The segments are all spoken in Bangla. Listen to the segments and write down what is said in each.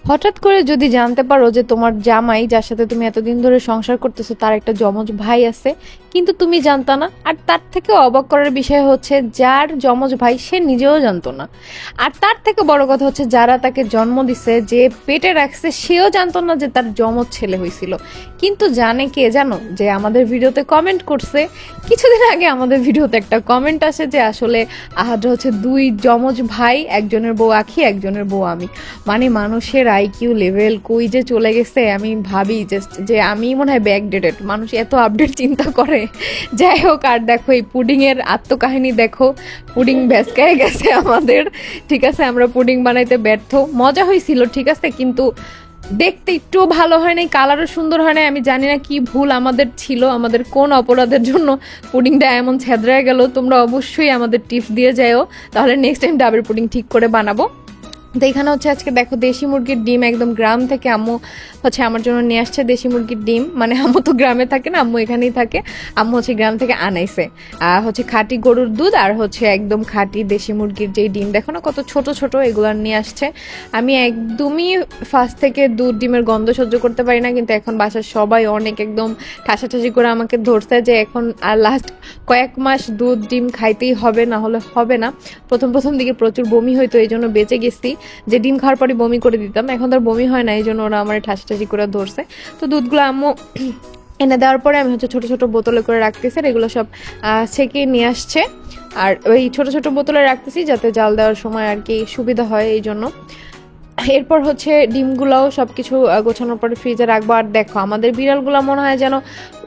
হঠাৎ করে যদি জানতে পারো যে তোমার জামাই যার সাথে তুমি এতদিন ধরে সংসার করতেছো তার একটা যমজ ভাই আছে, কিন্তু তুমি জানতা না। আর তার থেকে অবাক করার বিষয় হচ্ছে যার যমজ ভাই সে নিজেও জানতো না। আর তার থেকে বড় কথা হচ্ছে যারা তাকে জন্ম দিছে, যে পেটে রাখছে, সেও জানতো না যে তার যমজ ছেলে হয়েছিল। কিন্তু জানে কে জানো? যে আমাদের ভিডিওতে কমেন্ট করছে কিছুদিন আগে। আমাদের ভিডিওতে একটা কমেন্ট আসে যে আসলে আহাদরা হচ্ছে দুই যমজ ভাই, একজনের বউ আখি, একজনের বউ আমি। মানে মানুষের আইকিউ লেভেল কই যে চলে গেছে। আমি ভাবি জাস্ট যে আমি মনে হয় ব্যাকডেটেড, মানুষ এত আপডেট চিন্তা করে। যাই হোক, আর দেখো এই পুডিং এর আত্মকাহিনী দেখো। পুডিং ভেসকায় গেছে আমাদের, ঠিক আছে, আমরা পুডিং বানাইতে ব্যর্থ। মজা হয়েছিল ঠিক আছে, কিন্তু দেখতে একটু ভালো হয় নাই, কালারও সুন্দর হয় নাই। আমি জানি না কি ভুল আমাদের ছিল, আমাদের কোন অপরাধের জন্য পুডিংটা এমন ছেদরায় গেল। তোমরা অবশ্যই আমাদের টিপস দিয়ে যাও, তাহলে নেক্সট টাইম ডাবের পুডিং ঠিক করে বানাবো। তো এখানে হচ্ছে আজকে দেখো দেশি মুরগির ডিম একদম গ্রাম থেকে আম্মু হচ্ছে আমার জন্য নিয়ে আসছে। দেশি মুরগির ডিম, মানে আম্মু তো গ্রামে থাকে না, আম্মু এখানেই থাকে। আম্মু হচ্ছে গ্রাম থেকে আনাইছে হচ্ছে খাঁটি গরুর দুধ আর হচ্ছে একদম খাঁটি দেশি মুরগির যেই ডিম দেখো না কত ছোট ছোট, এগুলো নিয়ে আসছে। আমি একদমই ফার্স্ট থেকে দুধ ডিমের গন্ধ সহ্য করতে পারি না, কিন্তু এখন বাসার সবাই অনেক একদম ঠাসাঠাসি করে আমাকে ধরছে যে এখন আর লাস্ট কয়েক মাস দুধ ডিম খাইতেই হবে, না হলে হবে না। প্রথম দিকে প্রচুর বমি হইতো, এই জন্য বেঁচে গেছি, যে ডিম খাওয়ার পরে বমি করে দিতাম। এখন তার বমি হয় না, এই জন্য ওরা আমার ঠাসি করে ধরছে। তো দুধগুলো আম্মু এনে দেওয়ার পরে আমি হচ্ছে ছোট ছোট বোতলে করে রাখতেছি, এগুলো সব ছেঁকে নিয়ে আসছে। আর ওই ছোট ছোট বোতলে রাখতেছি যাতে জাল দেওয়ার সময় আর কি সুবিধা হয়, এই জন্য। এরপর হচ্ছে ডিমগুলাও সবকিছু গোছানোর পরে ফ্রিজে রাখবো। আর দেখো আমাদের বিড়ালগুলো মনে হয় যেন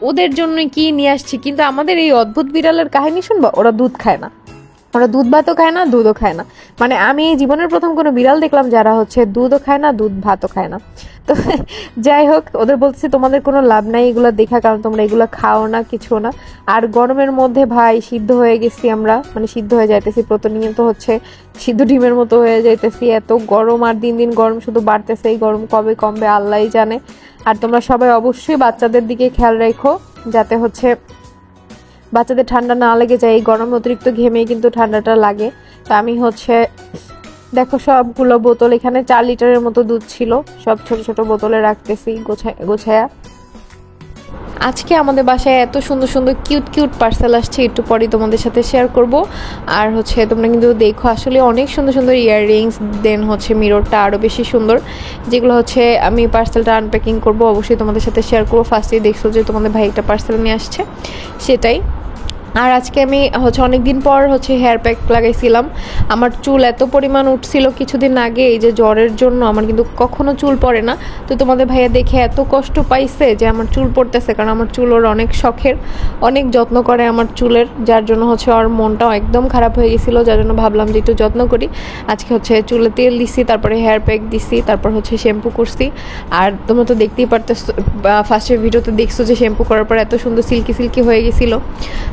ওদের জন্যই কি নিয়ে আসছি, কিন্তু আমাদের এই অদ্ভুত বিড়ালের কাহিনী শুনবো। ওরা দুধ খায় না, ওরা দুধ ভাতও খায় না, দুধও খায় না। মানে আমি জীবনের প্রথম কোনো বিড়াল দেখলাম যারা হচ্ছে দুধও খায় না, দুধ ভাতও খায় না। তো যাই হোক, ওদের বলতেছি তোমাদের কোনো লাভ নাই এগুলো দেখা, কারণ তোমরা এগুলো খাও না, কিছু না। আর গরমের মধ্যে ভাই সিদ্ধ হয়ে গেছি আমরা, মানে সিদ্ধ হয়ে যাইতেছি প্রতিনিয়ত, হচ্ছে সিদ্ধ ডিমের মতো হয়ে যাইতেছি। এত গরম, আর দিন দিন গরম শুধু বাড়তেছে। এই গরম কবে কমবে আল্লাহই জানে। আর তোমরা সবাই অবশ্যই বাচ্চাদের দিকে খেয়াল রেখো, যাতে হচ্ছে বাচ্চাদের ঠান্ডা না লেগে যায়। এই গরমে অতিরিক্ত ঘেমেই কিন্তু ঠান্ডাটা লাগে। তো আমি হচ্ছে দেখো সবগুলো বোতল, এখানে 4 লিটারের মতো দুধ ছিল, সব ছোট ছোট বোতলে রাখতেছি গোছায়া। আজকে আমাদের বাসায় এত সুন্দর সুন্দর কিউট কিউট পার্সেল আসছে, একটু পরেই তোমাদের সাথে শেয়ার করব। আর হচ্ছে তোমরা কিন্তু দেখো আসলে অনেক সুন্দর সুন্দর ইয়াররিংস, দেন হচ্ছে মিররটা আরও বেশি সুন্দর, যেগুলো হচ্ছে আমি পার্সেলটা আনপ্যাকিং করব, অবশ্যই তোমাদের সাথে শেয়ার করবো। ফার্স্টেই দেখছো যে তোমাদের ভাই একটা পার্সেল নিয়ে আসছে, সেটাই। আর আজকে আমি হচ্ছে অনেকদিন পর হচ্ছে হেয়ার প্যাক লাগাইছিলাম। আমার চুল এত পরিমাণ উঠছিল কিছুদিন আগে, এই যে জ্বরের জন্য আমার কিন্তু কখনো চুল পড়ে না। তো তোমাদের ভাইয়া দেখে এত কষ্ট পাইছে যে আমার চুল পড়তেছে, কারণ আমার চুল ওর অনেক শখের, অনেক যত্ন করে আমার চুলের, যার জন্য হচ্ছে ওর মনটাও একদম খারাপ হয়ে গেছিলো, যার জন্য ভাবলাম যে একটু যত্ন করি। আজকে হচ্ছে চুলে তেল দিছি, তারপরে হেয়ার প্যাক দিছি, তারপর হচ্ছে শ্যাম্পু করছি। আর তোমরা তো দেখতেই পারতেছো, ফার্স্টের ভিডিওতে দেখছো যে শ্যাম্পু করার পর এত সুন্দর সিল্কি সিল্কি হয়ে গেছিলো।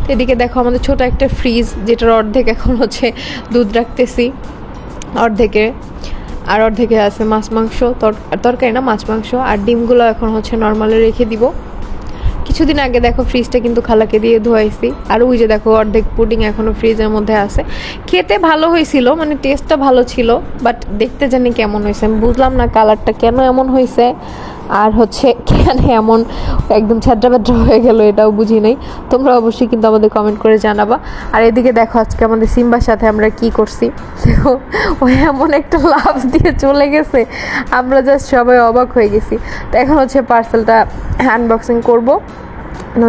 তো এদিকে দেখো আমাদের ছোট একটা ফ্রিজ, যেটার অর্ধেক এখন হচ্ছে দুধ রাখতেছি, অর্ধেকে আর অর্ধেকে আছে মাছ মাংস, তরকারি না মাছ মাংস। আর ডিমগুলো এখন হচ্ছে নর্মালে রেখে দিব। কিছুদিন আগে দেখো ফ্রিজটা কিন্তু খালাকে দিয়ে ধোয়াইছি। আর ওই যে দেখো অর্ধেক পুডিং এখনো ফ্রিজের মধ্যে আছে। খেতে ভালো হয়েছিল, মানে টেস্টটা ভালো ছিল, বাট দেখতে জানি কেমন হয়েছে আমি বুঝলাম না, কালারটা কেন এমন হয়েছে, আর হচ্ছে কেন এমন একদম ছ্যাদ্রা ব্যাদ্রা হয়ে গেল, এটাও বুঝি নাই। তোমরা অবশ্যই কিন্তু আমাদের কমেন্ট করে জানাবা। আর এদিকে দেখো আজকে আমাদের সিম্বার সাথে আমরা কি করছি, ও এমন একটা লাভ দিয়ে চলে গেছে, আমরা জাস্ট সবাই অবাক হয়ে গেছি। তো এখন হচ্ছে পার্সেলটা আনবক্সিং করবো,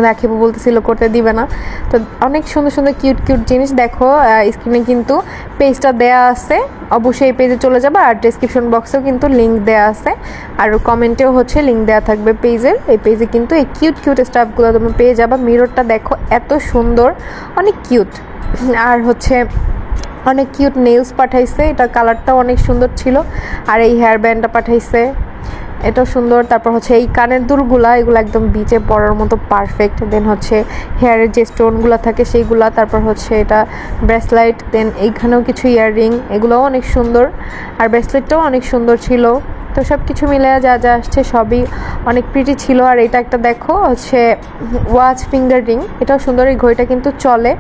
রাখিবো বলতেছিল করতে দিবে না। তো অনেক সুন্দর সুন্দর কিউট কিউট জিনিস দেখো, স্ক্রিনে কিন্তু পেজটা দেয়া আছে, অবশ্যই এই পেজে চলে যাবে। আর ডেসক্রিপশন বক্সেও কিন্তু লিঙ্ক দেয়া আছে, আর কমেন্টেও হচ্ছে লিঙ্ক দেওয়া থাকবে পেজের। এই পেজে কিন্তু এই কিউট কিউট স্টাফগুলো তুমি পেয়ে যাবে। মিররটা দেখো এত সুন্দর, অনেক কিউট। আর হচ্ছে অনেক কিউট নেলস পাঠাইছে, এটা কালারটাও অনেক সুন্দর ছিল। আর এই হেয়ার ব্যান্ডটা পাঠাইছে, এটাও সুন্দর। তারপর হচ্ছে এই কানের দুলগুলা, এগুলো একদম বিচে পড়ার মতো পারফেক্ট। দেন হচ্ছে হেয়ারের যে স্টোনগুলো থাকে সেইগুলা। তারপর হচ্ছে এটা ব্রেসলাইট, দেন এইখানেও কিছু ইয়াররিং, এগুলোও অনেক সুন্দর। আর ব্রেসলেটটাও অনেক সুন্দর ছিল। তো তো সব কিছু মিলে যা যা আসছে সবই অনেক প্রিটি ছিল। আর এটা একটা দেখো হচ্ছে ওয়াচ ফিঙ্গার রিং, এটাও সুন্দর। এই ঘড়িটা কিন্তু চলে,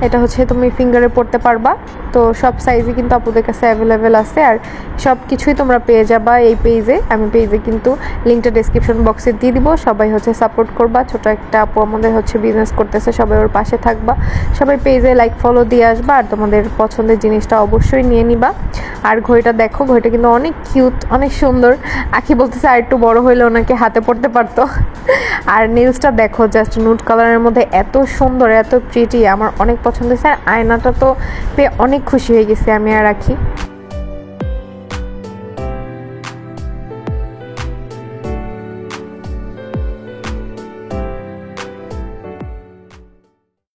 এটা হচ্ছে তুমি ফিঙ্গারে পড়তে পারবা। তো সব সাইজই কিন্তু আপুদের কাছে অ্যাভেলেবেল আছে, আর সব কিছুই তোমরা পেয়ে যাবা এই পেজে। আমি পেজে কিন্তু লিঙ্কটা ডেসক্রিপশন বক্সে দিয়ে দিব। সবাই হচ্ছে সাপোর্ট করবা, ছোট একটা আপু আমাদের হচ্ছে বিজনেস করতেছে, সবাই ওর পাশে থাকবা, সবাই পেজে লাইক ফলো দিয়ে আসবা, আর তোমাদের পছন্দের জিনিসটা অবশ্যই নিয়ে নিবা। আর ঘড়িটা দেখো, ঘড়িটা কিন্তু অনেক কিউট, অনেক সুন্দর। আখি বলতেছে আর একটু বড় হইলে ওনাকে হাতে পড়তে পারতো। আর নেলসটা দেখো, জাস্ট নুড কালারের মধ্যে এত সুন্দর, এত প্রিটি, আমার অনেক পছন্দ হয়েছে। আর আয়নাটা তো পেয়ে অনেক খুশি হয়ে গেছি আমি আর রাখি।